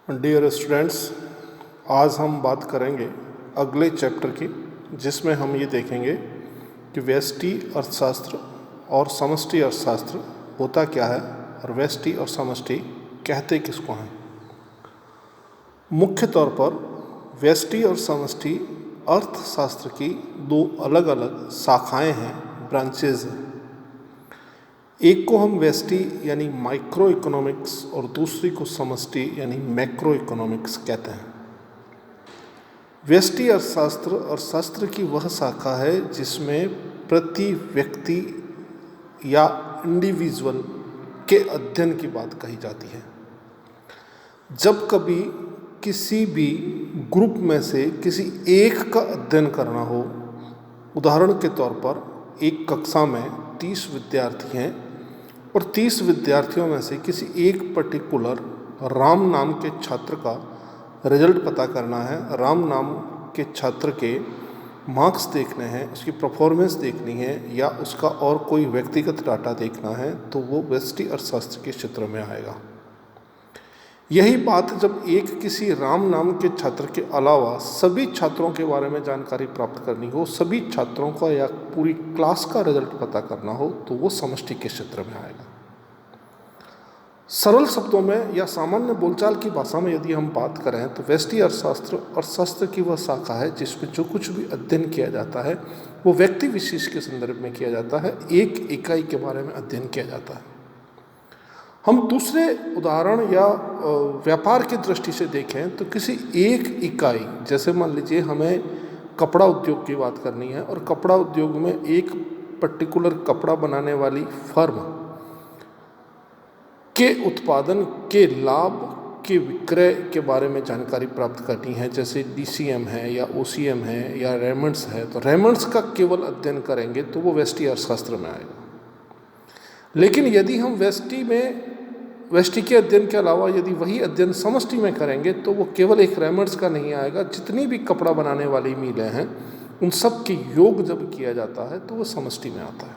Dear students, आज हम बात करेंगे अगले चैप्टर की, जिसमें हम ये देखेंगे कि व्यष्टि अर्थशास्त्र और समष्टि अर्थशास्त्र होता क्या है और व्यष्टि और समष्टि कहते किसको हैं। मुख्य तौर पर व्यष्टि और समष्टि अर्थशास्त्र की दो अलग अलग शाखाएं हैं, ब्रांचेज हैं। एक को हम व्यष्टि यानी माइक्रो इकोनॉमिक्स और दूसरी को समष्टि यानी मैक्रो इकोनॉमिक्स कहते हैं। व्यष्टि अर्थशास्त्र की वह शाखा है जिसमें प्रति व्यक्ति या इंडिविजुअल के अध्ययन की बात कही जाती है। जब कभी किसी भी ग्रुप में से किसी एक का अध्ययन करना हो, उदाहरण के तौर पर एक कक्षा में 30 विद्यार्थी हैं और 30 विद्यार्थियों में से किसी एक पर्टिकुलर राम नाम के छात्र का रिजल्ट पता करना है, राम नाम के छात्र के मार्क्स देखने हैं, उसकी परफॉर्मेंस देखनी है या उसका और कोई व्यक्तिगत डाटा देखना है, तो वो व्यष्टि अर्थशास्त्र के क्षेत्र में आएगा। यही बात जब एक किसी राम नाम के छात्र के अलावा सभी छात्रों के बारे में जानकारी प्राप्त करनी हो, सभी छात्रों का या पूरी क्लास का रिजल्ट पता करना हो, तो वो समष्टि के क्षेत्र में आएगा। सरल शब्दों में या सामान्य बोलचाल की भाषा में यदि हम बात करें तो व्यष्टि अर्थशास्त्र की वह शाखा है जिसमें जो कुछ भी अध्ययन किया जाता है वो व्यक्ति विशेष के संदर्भ में किया जाता है, एक इकाई के बारे में अध्ययन किया जाता है। हम दूसरे उदाहरण या व्यापार की दृष्टि से देखें तो किसी एक इकाई, जैसे मान लीजिए हमें कपड़ा उद्योग की बात करनी है और कपड़ा उद्योग में एक पर्टिकुलर कपड़ा बनाने वाली फर्म के उत्पादन के लाभ के विक्रय के बारे में जानकारी प्राप्त करनी है, जैसे DCM है या OCM है या रेमंड्स है, तो रेमंड्स का केवल अध्ययन करेंगे तो वो व्यष्टि अर्थशास्त्र में आएगा। लेकिन यदि हम व्यष्टि के अध्ययन के अलावा यदि वही अध्ययन समष्टि में करेंगे तो वो केवल एक रेमंड्स का नहीं आएगा। जितनी भी कपड़ा बनाने वाली मिलें हैं उन सब के योग जब किया जाता है तो वो समष्टि में आता है।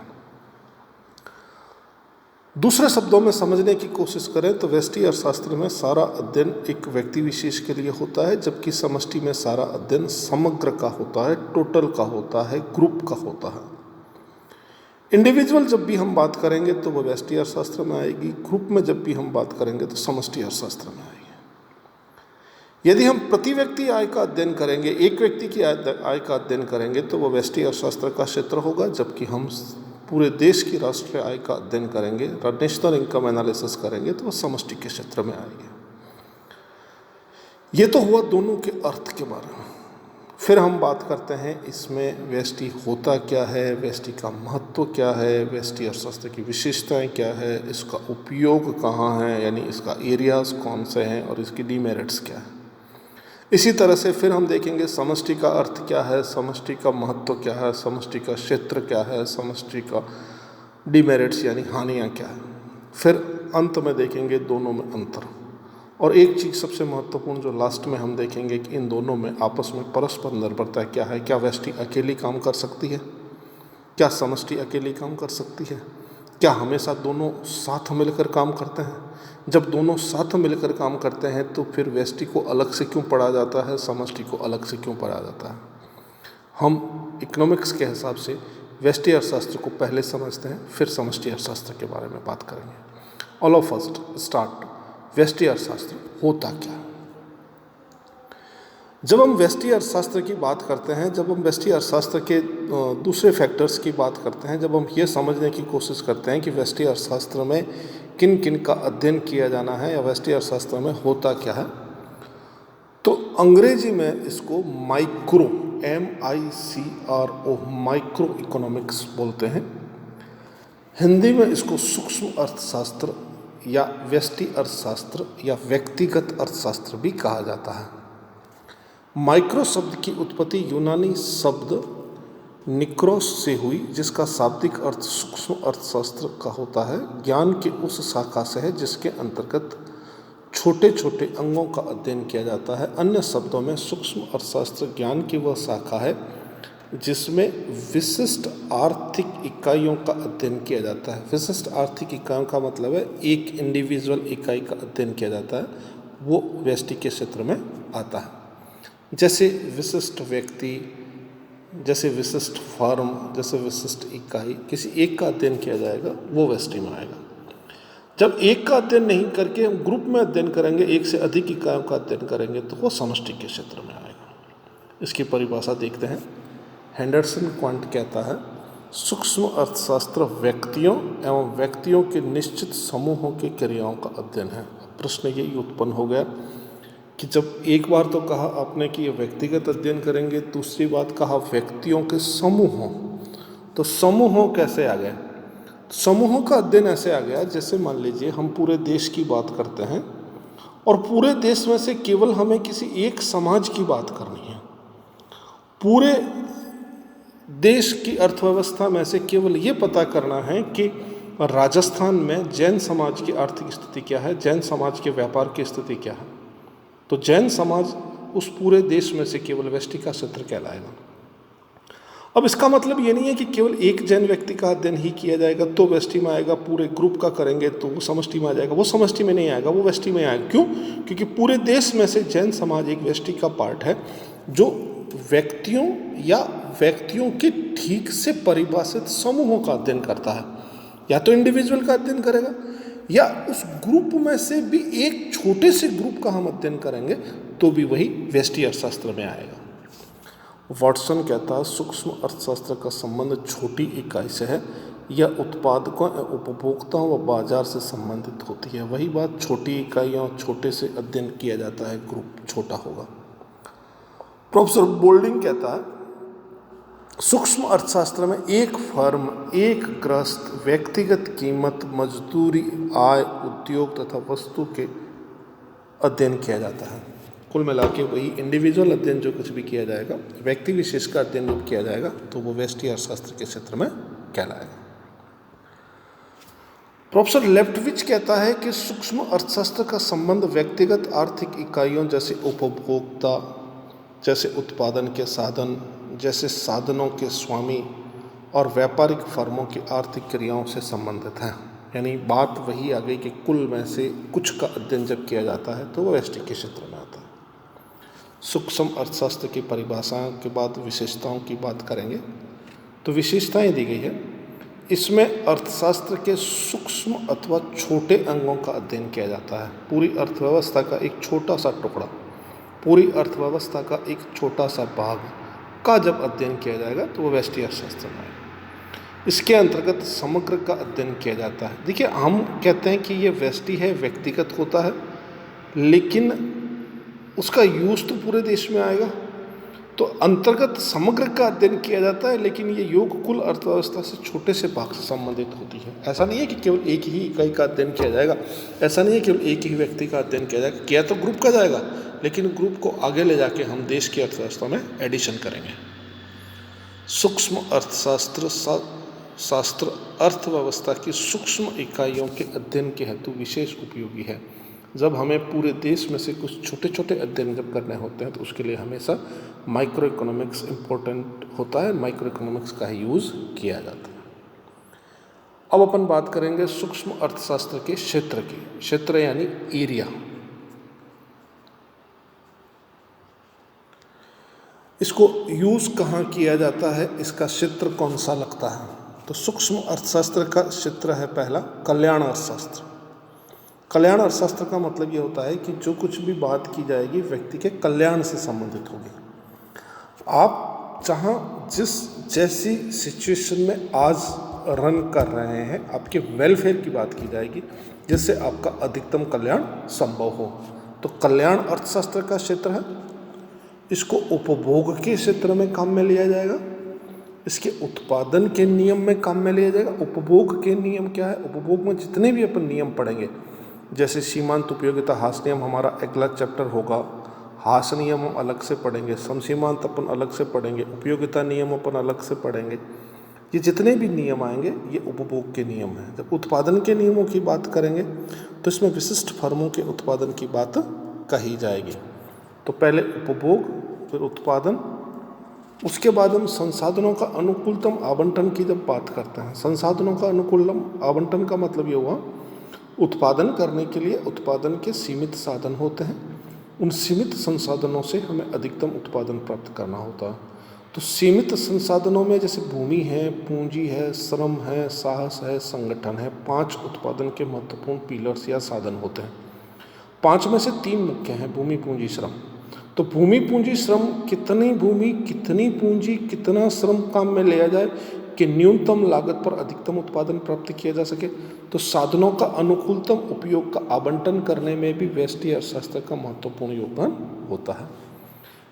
दूसरे शब्दों में समझने की कोशिश करें तो व्यष्टि अर्थशास्त्र में सारा अध्ययन एक व्यक्ति विशेष के लिए होता है, जबकि समष्टि में सारा अध्ययन समग्र का होता है, टोटल का होता है, ग्रुप का होता है। इंडिविजुअल जब भी हम बात करेंगे तो वो व्यष्टि अर्थशास्त्र में आएगी, ग्रुप में जब भी हम बात करेंगे तो समष्टि अर्थशास्त्र में आएगी। यदि हम प्रति व्यक्ति आय का अध्ययन करेंगे, एक व्यक्ति की आय का अध्ययन करेंगे तो वो व्यष्टि अर्थशास्त्र का क्षेत्र होगा, जबकि हम पूरे देश की राष्ट्रीय आय का अध्ययन करेंगे, नेशनल इनकम एनालिसिस करेंगे तो वो समष्टि के क्षेत्र में आएंगे। ये तो हुआ दोनों के अर्थ के बारे में। फिर हम बात करते हैं इसमें व्यष्टि होता क्या है, व्यष्टि का महत्व क्या है, व्यष्टि अर्थशास्त्र की विशेषताएं क्या है, इसका उपयोग कहाँ है, यानी इसका एरियाज कौन से हैं और इसकी डीमेरिट्स क्या है। इसी तरह से फिर हम देखेंगे समष्टि का अर्थ क्या है, समष्टि का महत्व क्या है, समष्टि का क्षेत्र क्या है, समष्टि का डीमेरिट्स यानी हानियाँ क्या है। फिर अंत में देखेंगे दोनों में अंतर। और एक चीज़ सबसे महत्वपूर्ण जो लास्ट में हम देखेंगे कि इन दोनों में आपस में परस्पर निर्भरता क्या है। क्या व्यष्टि अकेली काम कर सकती है, क्या समष्टि अकेली काम कर सकती है, क्या हमेशा दोनों साथ मिलकर काम करते हैं। जब दोनों साथ मिलकर काम करते हैं तो फिर व्यष्टि को अलग से क्यों पढ़ा जाता है, समष्टि को अलग से क्यों पढ़ा जाता है। हम इकोनॉमिक्स के हिसाब से व्यष्टि अर्थशास्त्र को पहले समझते हैं, फिर समष्टि अर्थशास्त्र के बारे में बात करेंगे। ऑल ऑफ फर्स्ट स्टार्ट, व्यष्टि अर्थशास्त्र होता क्या है। जब हम व्यष्टि अर्थशास्त्र की बात करते हैं, जब हम व्यष्टि अर्थशास्त्र के दूसरे फैक्टर्स की बात करते हैं, जब हम ये समझने की कोशिश करते हैं कि व्यष्टि अर्थशास्त्र में किन किन का अध्ययन किया जाना है या व्यष्टि अर्थशास्त्र में होता क्या है, तो अंग्रेजी में इसको माइक्रो MICRO माइक्रो इकोनॉमिक्स बोलते हैं। हिंदी में इसको सूक्ष्म अर्थशास्त्र या व्यष्टि अर्थशास्त्र या व्यक्तिगत अर्थशास्त्र भी कहा जाता है। माइक्रो शब्द की उत्पत्ति यूनानी शब्द निक्रोस से हुई, जिसका शाब्दिक अर्थ सूक्ष्म अर्थशास्त्र का होता है। ज्ञान के उस शाखा से है जिसके अंतर्गत छोटे छोटे अंगों का अध्ययन किया जाता है। अन्य शब्दों में सूक्ष्म अर्थशास्त्र ज्ञान की वह शाखा है जिसमें विशिष्ट आर्थिक इकाइयों का अध्ययन किया जाता है। विशिष्ट आर्थिक इकाइयों का मतलब है एक इंडिविजुअल इकाई का अध्ययन किया जाता है वो व्यष्टि के क्षेत्र में आता है। जैसे विशिष्ट व्यक्ति, जैसे विशिष्ट फर्म, जैसे विशिष्ट इकाई, किसी एक का अध्ययन किया जाएगा वो व्यष्टि में आएगा। जब एक का अध्ययन नहीं करके हम ग्रुप में अध्ययन करेंगे, एक से अधिक इकाइयों का अध्ययन करेंगे, तो वो समष्टि के क्षेत्र में आएगा। इसकी परिभाषा देखते हैं। हेंडरसन क्वांट कहता है, सूक्ष्म अर्थशास्त्र व्यक्तियों एवं व्यक्तियों के निश्चित समूहों की क्रियाओं का अध्ययन है। प्रश्न यही उत्पन्न हो गया कि जब एक बार तो कहा आपने कि ये व्यक्तिगत अध्ययन करेंगे, दूसरी बात कहा व्यक्तियों के समूहों, तो समूहों कैसे आ गए? समूहों का अध्ययन ऐसे आ गया जैसे मान लीजिए हम पूरे देश की बात करते हैं और पूरे देश में से केवल हमें किसी एक समाज की बात करनी है। पूरे देश की अर्थव्यवस्था में से केवल ये पता करना है कि राजस्थान में जैन समाज की आर्थिक स्थिति क्या है, जैन समाज के व्यापार की स्थिति क्या है। तो जैन समाज उस पूरे देश में से केवल व्यष्टि का क्षेत्र कहलाएगा। अब इसका मतलब ये नहीं है कि केवल एक जैन व्यक्ति का अध्ययन ही किया जाएगा तो व्यष्टि में आएगा, पूरे ग्रुप का करेंगे तो वो समष्टि में आ जाएगा। वो समष्टि में नहीं आएगा, वो व्यष्टि में आएगा। क्यों? क्योंकि पूरे देश में से जैन समाज एक व्यष्टि का पार्ट है जो व्यक्तियों या व्यक्तियों के ठीक से परिभाषित समूहों का अध्ययन करता है। या तो इंडिविजुअल का अध्ययन करेगा या उस ग्रुप में से भी एक छोटे से ग्रुप का हम अध्ययन करेंगे तो भी वही व्यष्टि अर्थशास्त्र में आएगा। वॉटसन कहता है, सूक्ष्म अर्थशास्त्र का संबंध छोटी इकाई से है यह उत्पादकों उपभोक्ताओं व बाजार से संबंधित होती है। वही बात, छोटी इकाइयों छोटे से अध्ययन किया जाता है, ग्रुप छोटा होगा। प्रोफेसर बोल्डिंग कहता है, सूक्ष्म अर्थशास्त्र में एक फर्म, एक ग्रस्त, व्यक्तिगत कीमत, मजदूरी, आय, उद्योग तथा वस्तु के अध्ययन किया जाता है। कुल मिला के वही इंडिविजुअल अध्ययन जो कुछ भी किया जाएगा, व्यक्ति विशेष का अध्ययन जब किया जाएगा तो वो व्यष्टि अर्थशास्त्र के क्षेत्र में कहलाएगा। प्रोफेसर लेफ्टविच कहता है कि सूक्ष्म अर्थशास्त्र का संबंध व्यक्तिगत आर्थिक इकाइयों जैसे उपभोक्ता, जैसे उत्पादन के साधन, जैसे साधनों के स्वामी और व्यापारिक फर्मों की आर्थिक क्रियाओं से संबंधित है। यानी बात वही आ गई कि कुल में से कुछ का अध्ययन जब किया जाता है तो वह व्यष्टि के क्षेत्र में आता है। सूक्ष्म अर्थशास्त्र की परिभाषाओं के बाद विशेषताओं की बात करेंगे तो विशेषताएं दी गई है। इसमें अर्थशास्त्र के सूक्ष्म अथवा छोटे अंगों का अध्ययन किया जाता है। पूरी अर्थव्यवस्था का एक छोटा सा टुकड़ा, पूरी अर्थव्यवस्था का एक छोटा सा भाग का जब अध्ययन किया जाएगा तो वो व्यष्टि अर्थशास्त्र में आएगा। इसके अंतर्गत समग्र का अध्ययन किया जाता है। देखिए, हम कहते हैं कि ये व्यष्टि है, व्यक्तिगत होता है, लेकिन उसका यूज तो पूरे देश में आएगा। तो अंतर्गत समग्र का अध्ययन किया जाता है, लेकिन ये योग कुल अर्थव्यवस्था से छोटे से भाग से संबंधित होती है। ऐसा नहीं है कि केवल एक ही इकाई का अध्ययन किया जाएगा, ऐसा नहीं है केवल एक ही व्यक्ति का अध्ययन किया जाएगा। किया तो ग्रुप का जाएगा, लेकिन ग्रुप को आगे ले जाके हम देश की अर्थव्यवस्था में एडिशन करेंगे। सूक्ष्म अर्थशास्त्र शास्त्र अर्थव्यवस्था की सूक्ष्म इकाइयों के अध्ययन के हेतु विशेष उपयोगी है। जब हमें पूरे देश में से कुछ छोटे छोटे अध्ययन जब करने होते हैं तो उसके लिए हमेशा माइक्रो इकोनॉमिक्स इम्पोर्टेंट होता है, माइक्रो इकोनॉमिक्स का ही यूज़ किया जाता है। अब अपन बात करेंगे सूक्ष्म अर्थशास्त्र के क्षेत्र की। क्षेत्र यानी एरिया। इसको यूज़ कहाँ किया जाता है, इसका क्षेत्र कौन सा लगता है? तो सूक्ष्म अर्थशास्त्र का क्षेत्र है पहला कल्याण अर्थशास्त्र। कल्याण अर्थशास्त्र का मतलब ये होता है कि जो कुछ भी बात की जाएगी व्यक्ति के कल्याण से संबंधित होगी। आप जहाँ जिस जैसी सिचुएशन में आज रन कर रहे हैं, आपके वेलफेयर की बात की जाएगी जिससे आपका अधिकतम कल्याण संभव हो, तो कल्याण अर्थशास्त्र का क्षेत्र है। इसको उपभोग के क्षेत्र में काम में लिया जाएगा, इसके उत्पादन के नियम में काम में लिया जाएगा। उपभोग के नियम क्या है? उपभोग में जितने भी अपन नियम पढ़ेंगे, जैसे सीमांत उपयोगिता ह्रास नियम हमारा अगला चैप्टर होगा, ह्रास नियम हम अलग से पढ़ेंगे, समसीमांत अपन अलग से पढ़ेंगे, उपयोगिता नियम अपन अलग से पढ़ेंगे। ये जितने भी नियम आएंगे ये उपभोग के नियम हैं। जब उत्पादन के नियमों की बात करेंगे तो इसमें विशिष्ट फर्मों के उत्पादन की बात कही जाएगी। तो पहले उपभोग, फिर उत्पादन, उसके बाद हम संसाधनों का अनुकूलतम आवंटन की जब बात करते हैं। संसाधनों का अनुकूलतम आवंटन का मतलब ये हुआ उत्पादन करने के लिए उत्पादन के सीमित साधन होते हैं, उन सीमित संसाधनों से हमें अधिकतम उत्पादन प्राप्त करना होता है। तो सीमित संसाधनों में जैसे भूमि है, पूंजी है, श्रम है, साहस है, संगठन है, 5 उत्पादन के महत्वपूर्ण पिलर्स या साधन होते हैं। 5 में से 3 मुख्य हैं, भूमि, पूंजी, श्रम। तो भूमि, पूंजी, श्रम, कितनी भूमि, कितनी पूंजी, कितना श्रम काम में लिया जाए कि न्यूनतम लागत पर अधिकतम उत्पादन प्राप्त किया जा सके। तो साधनों का अनुकूलतम उपयोग का आवंटन करने में भी व्यष्टि अर्थशास्त्र का महत्वपूर्ण योगदान होता है।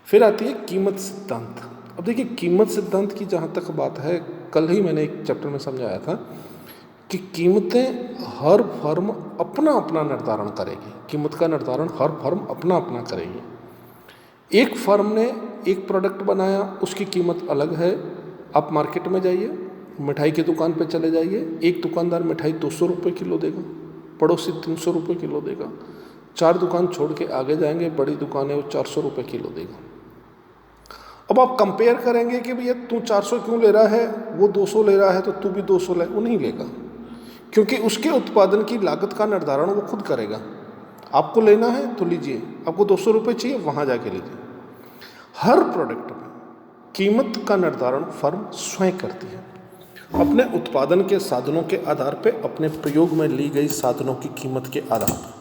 फिर आती है कीमत सिद्धांत। अब देखिए, कीमत सिद्धांत की जहाँ तक बात है, कल ही मैंने एक चैप्टर में समझाया था कि कीमतें हर फर्म अपना अपना निर्धारण करेगी। कीमत का निर्धारण हर फर्म अपना अपना करेगी। एक फर्म ने एक प्रोडक्ट बनाया, उसकी कीमत अलग है। आप मार्केट में जाइए, मिठाई की दुकान पे चले जाइए, एक दुकानदार मिठाई 200 रुपये किलो देगा, पड़ोसी 300 रुपये किलो देगा। 4 दुकान छोड़ के आगे जाएंगे, बड़ी दुकान है, वो 400 रुपये किलो देगा। अब आप कंपेयर करेंगे कि भैया तू 400 क्यों ले रहा है, वो 200 ले रहा है, तो तू भी 200 ले। वो नहीं लेगा, क्योंकि उसके उत्पादन की लागत का निर्धारण वो खुद करेगा। आपको लेना है तो लीजिए, आपको 200 रुपये चाहिए, वहाँ जाके लीजिए। हर प्रोडक्ट में कीमत का निर्धारण फर्म स्वयं करती है, अपने उत्पादन के साधनों के आधार पर, अपने प्रयोग में ली गई साधनों की कीमत के आधार पर।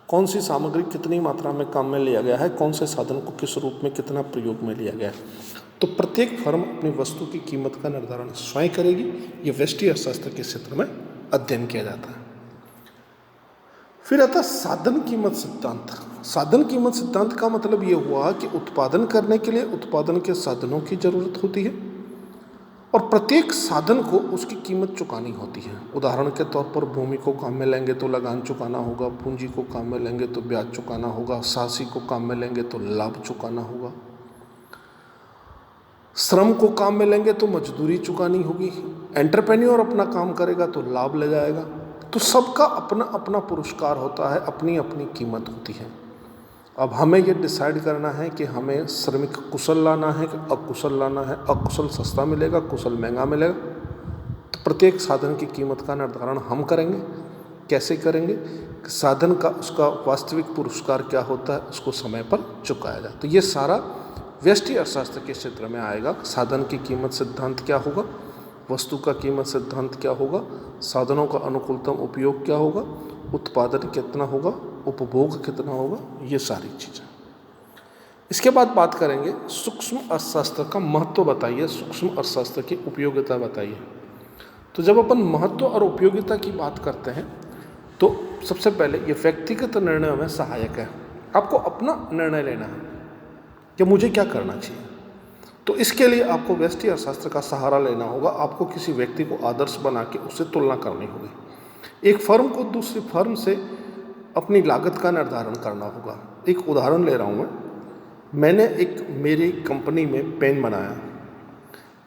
कौन सी सामग्री कितनी मात्रा में काम में लिया गया है, कौन से साधन को किस रूप में कितना प्रयोग में लिया गया है। तो प्रत्येक फर्म अपनी वस्तु की कीमत का निर्धारण स्वयं करेगी। ये व्यष्टि अर्थशास्त्र के क्षेत्र में अध्ययन किया जाता है। फिर आता साधन कीमत सिद्धांत। साधन कीमत सिद्धांत का मतलब ये हुआ कि उत्पादन करने के लिए उत्पादन के साधनों की जरूरत होती है और प्रत्येक साधन को उसकी कीमत चुकानी होती है। उदाहरण के तौर पर भूमि को काम में लेंगे तो लगान चुकाना होगा, पूंजी को काम में लेंगे तो ब्याज चुकाना होगा, साहसी को काम में लेंगे तो लाभ चुकाना होगा, श्रम को काम में लेंगे तो मजदूरी चुकानी होगी, एंटरप्रेन्योर अपना काम करेगा तो लाभ ले जाएगा। तो सबका अपना अपना पुरस्कार होता है, अपनी अपनी कीमत होती है। अब हमें ये डिसाइड करना है कि हमें श्रमिक कुशल लाना है कि अकुशल लाना है। अकुशल सस्ता मिलेगा, कुशल महंगा मिलेगा। तो प्रत्येक साधन की कीमत का निर्धारण हम करेंगे। कैसे करेंगे? साधन का उसका वास्तविक पुरस्कार क्या होता है, उसको समय पर चुकाया जाए। तो ये सारा व्यष्टि अर्थशास्त्र के क्षेत्र में आएगा। साधन की कीमत सिद्धांत क्या होगा, वस्तु का कीमत सिद्धांत क्या होगा, साधनों का अनुकूलतम उपयोग क्या होगा, उत्पादन कितना होगा, उपभोग कितना होगा, ये सारी चीज़ें। इसके बाद बात करेंगे सूक्ष्म अर्थशास्त्र का महत्व बताइए, सूक्ष्म अर्थशास्त्र की उपयोगिता बताइए। तो जब अपन महत्व और उपयोगिता की बात करते हैं तो सबसे पहले ये व्यक्तिगत निर्णय में सहायक है। आपको अपना निर्णय लेना है कि मुझे क्या करना चाहिए। तो इसके लिए आपको व्यष्टि अर्थशास्त्र का सहारा लेना होगा। आपको किसी व्यक्ति को आदर्श बना के उससे तुलना करनी होगी। एक फर्म को दूसरी फर्म से अपनी लागत का निर्धारण करना होगा। एक उदाहरण ले रहा हूँ मैंने एक मेरी कंपनी में पेन बनाया।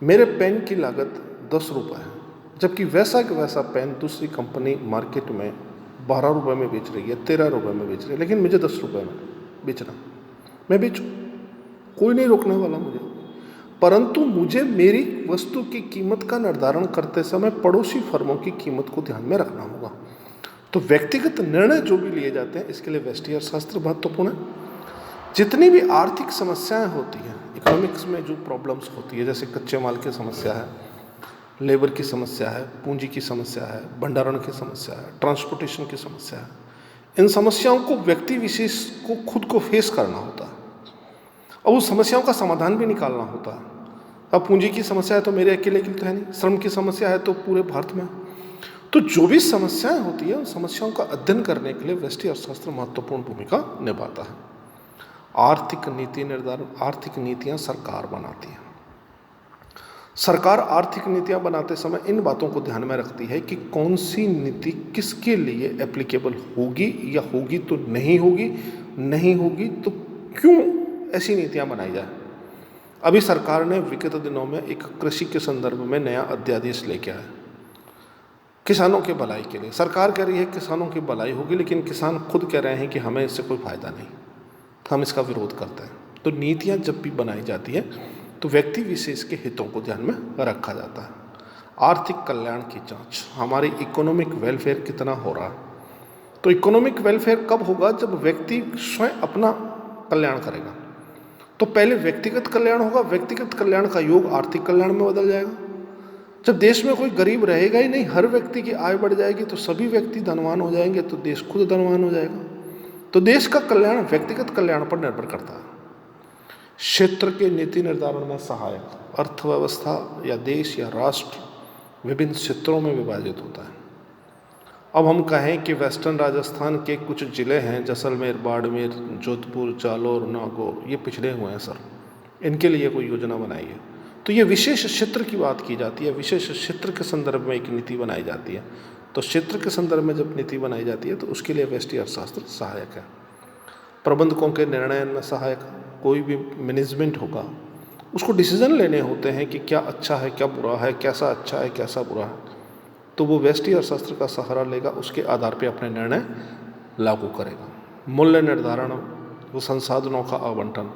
मेरे पेन की लागत 10 रुपये है, जबकि वैसा कि वैसा पेन दूसरी कंपनी मार्केट में 12 रुपये में बेच रही है, 13 रुपये में बेच रही है, लेकिन मुझे 10 रुपये में बेचना, मैं बेचूँ, कोई नहीं रोकने वाला मुझे। परंतु मुझे मेरी वस्तु की कीमत का निर्धारण करते समय पड़ोसी फर्मों की कीमत को ध्यान में रखना होगा। तो व्यक्तिगत निर्णय जो भी लिए जाते हैं, इसके लिए व्यष्टि अर्थशास्त्र महत्वपूर्ण है। जितनी भी आर्थिक समस्याएं होती हैं, इकोनॉमिक्स में जो प्रॉब्लम्स होती है, जैसे कच्चे माल की समस्या है, लेबर की समस्या है, पूंजी की समस्या है, भंडारण की समस्या है, ट्रांसपोर्टेशन की समस्या है, इन समस्याओं को व्यक्ति विशेष को खुद को फेस करना होता है और उस समस्याओं का समाधान भी निकालना होता है। अब पूंजी की समस्या है तो मेरे अकेले की तो है नहीं, श्रम की समस्या है तो पूरे भारत में। तो जो भी समस्याएं होती है, उन समस्याओं का अध्ययन करने के लिए व्यष्टि अर्थशास्त्र महत्वपूर्ण भूमिका निभाता है। आर्थिक नीति निर्धारण, आर्थिक नीतियां सरकार बनाती है। सरकार आर्थिक नीतियां बनाते समय इन बातों को ध्यान में रखती है कि कौन सी नीति किसके लिए एप्लीकेबल होगी या होगी तो नहीं होगी, नहीं होगी तो क्यों ऐसी नीतियां बनाई जाए। अभी सरकार ने विगत दिनों में एक कृषि के संदर्भ में नया अध्यादेश लेके आया, किसानों के भलाई के लिए। सरकार कह रही है किसानों की भलाई होगी, लेकिन किसान खुद कह रहे हैं कि हमें इससे कोई फायदा नहीं, हम इसका विरोध करते हैं। तो नीतियां जब भी बनाई जाती है तो व्यक्ति विशेष के हितों को ध्यान में रखा जाता है। आर्थिक कल्याण की जांच, हमारी इकोनॉमिक वेलफेयर कितना हो रहा है, तो इकोनॉमिक वेलफेयर कब होगा? जब व्यक्ति स्वयं अपना कल्याण करेगा। तो पहले व्यक्तिगत कल्याण होगा, व्यक्तिगत कल्याण का योग आर्थिक कल्याण में बदल जाएगा। जब देश में कोई गरीब रहेगा ही नहीं, हर व्यक्ति की आय बढ़ जाएगी, तो सभी व्यक्ति धनवान हो जाएंगे, तो देश खुद धनवान हो जाएगा। तो देश का कल्याण व्यक्तिगत कल्याण पर निर्भर करता है। क्षेत्र के नीति निर्धारण में सहायक अर्थव्यवस्था या देश या राष्ट्र विभिन्न क्षेत्रों में विभाजित होता है। अब हम कहें कि वेस्टर्न राजस्थान के कुछ जिले हैं, जैसलमेर, बाड़मेर, जोधपुर, जालौर, नागौर, ये पिछड़े हुए हैं सर, इनके लिए कोई योजना बनाई है। तो ये विशेष क्षेत्र की बात की जाती है, विशेष क्षेत्र के संदर्भ में एक नीति बनाई जाती है। तो क्षेत्र के संदर्भ में जब नीति बनाई जाती है तो उसके लिए व्यष्टि अर्थशास्त्र सहायक है। प्रबंधकों के निर्णय में सहायक, कोई भी मैनेजमेंट होगा उसको डिसीजन लेने होते हैं कि क्या अच्छा है, क्या बुरा है, कैसा अच्छा है, कैसा बुरा है, तो वो व्यष्टि अर्थशास्त्र का सहारा लेगा, उसके आधार पे अपने निर्णय लागू करेगा। मूल्य निर्धारण, वो संसाधनों का आवंटन,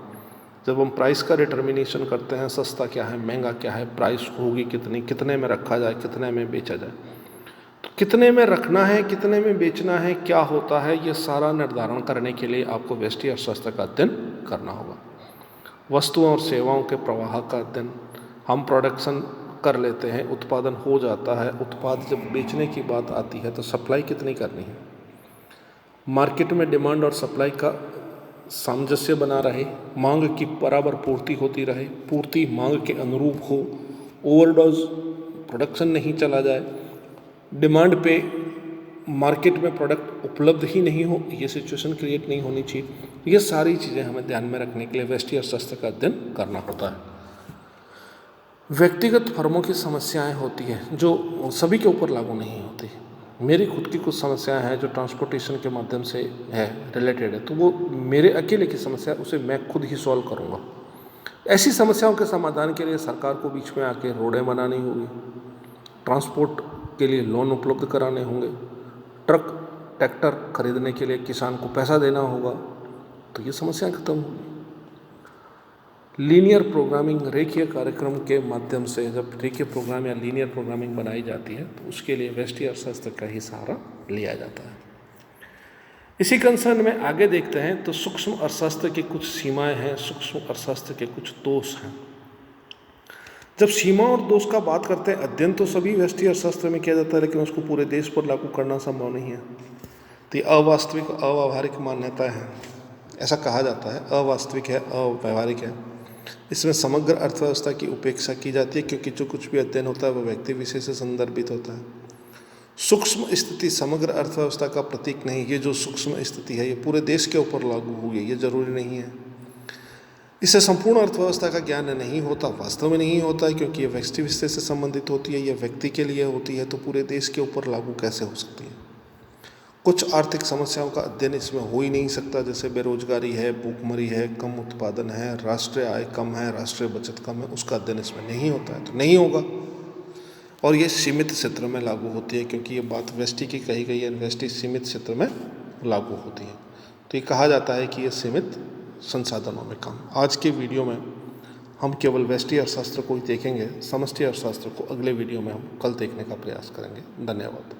जब हम प्राइस का डिटर्मिनेशन करते हैं, सस्ता क्या है, महंगा क्या है, प्राइस होगी कितनी, कितने में रखा जाए, कितने में बेचा जाए, तो कितने में रखना है, कितने में बेचना है, क्या होता है, ये सारा निर्धारण करने के लिए आपको व्यष्टि अर्थशास्त्र का अध्ययन करना होगा। वस्तुओं और सेवाओं के प्रवाह का अध्ययन, हम प्रोडक्शन कर लेते हैं, उत्पादन हो जाता है, उत्पाद जब बेचने की बात आती है तो सप्लाई कितनी करनी है, मार्केट में डिमांड और सप्लाई का सामंजस्य बना रहे, मांग की बराबर पूर्ति होती रहे, पूर्ति मांग के अनुरूप हो, ओवरडोज प्रोडक्शन नहीं चला जाए, डिमांड पे मार्केट में प्रोडक्ट उपलब्ध ही नहीं हो, ये सिचुएशन क्रिएट नहीं होनी चाहिए। ये सारी चीज़ें हमें ध्यान में रखने के लिए व्यष्टि अर्थशास्त्र का अध्ययन करना होता है। व्यक्तिगत फर्मों की समस्याएं होती हैं जो सभी के ऊपर लागू नहीं होती। मेरी खुद की कुछ समस्याएं हैं जो ट्रांसपोर्टेशन के माध्यम से है, रिलेटेड है, तो वो मेरे अकेले की समस्या है, उसे मैं खुद ही सॉल्व करूँगा। ऐसी समस्याओं के समाधान के लिए सरकार को बीच में आके रोडें बनानी होगी, ट्रांसपोर्ट के लिए लोन उपलब्ध कराने होंगे, ट्रक ट्रैक्टर खरीदने के लिए किसान को पैसा देना होगा, तो ये समस्याएं खत्म होगी। लीनियर प्रोग्रामिंग, रेखीय कार्यक्रम के माध्यम से जब रेखीय प्रोग्राम या लीनियर प्रोग्रामिंग बनाई जाती है तो उसके लिए व्यष्टि अर्थशास्त्र का ही सहारा लिया जाता है। इसी कंसर्न में आगे देखते हैं तो सूक्ष्म अर्थशास्त्र की कुछ सीमाएं हैं, सूक्ष्म अर्थशास्त्र के कुछ दोष हैं। जब सीमा और दोष का बात करते हैं, अध्ययन तो सभी व्यष्टि अर्थशास्त्र में किया जाता है, लेकिन उसको पूरे देश पर लागू करना संभव नहीं है। तो ये अवास्तविक, अव्यावहारिक मान्यता है, ऐसा कहा जाता है, अवास्तविक है, अव्यावहारिक है। इसमें समग्र अर्थव्यवस्था की उपेक्षा की जाती है, क्योंकि जो कुछ भी अध्ययन होता है वह व्यक्ति विशेष से संदर्भित होता है। सूक्ष्म स्थिति समग्र अर्थव्यवस्था का प्रतीक नहीं, ये जो सूक्ष्म स्थिति है ये पूरे देश के ऊपर लागू होगी, ये जरूरी नहीं है। इससे संपूर्ण अर्थव्यवस्था का ज्ञान नहीं होता, वास्तव में नहीं होता है, क्योंकि ये व्यक्ति विशेष से संबंधित होती है, ये व्यक्ति के लिए होती है, तो पूरे देश के ऊपर लागू कैसे हो सकती है। कुछ आर्थिक समस्याओं का अध्ययन इसमें हो ही नहीं सकता, जैसे बेरोजगारी है, भूखमरी है, कम उत्पादन है, राष्ट्रीय आय कम है, राष्ट्रीय बचत कम है, उसका अध्ययन इसमें नहीं होता है, तो नहीं होगा। और ये सीमित क्षेत्र में लागू होती है, क्योंकि ये बात व्यष्टि की कही गई है, व्यष्टि सीमित क्षेत्र में लागू होती है, तो ये कहा जाता है कि ये सीमित संसाधनों में काम। आज के वीडियो में हम केवल व्यष्टि अर्थशास्त्र को ही देखेंगे, समष्टि अर्थशास्त्र को अगले वीडियो में हम कल देखने का प्रयास करेंगे। धन्यवाद।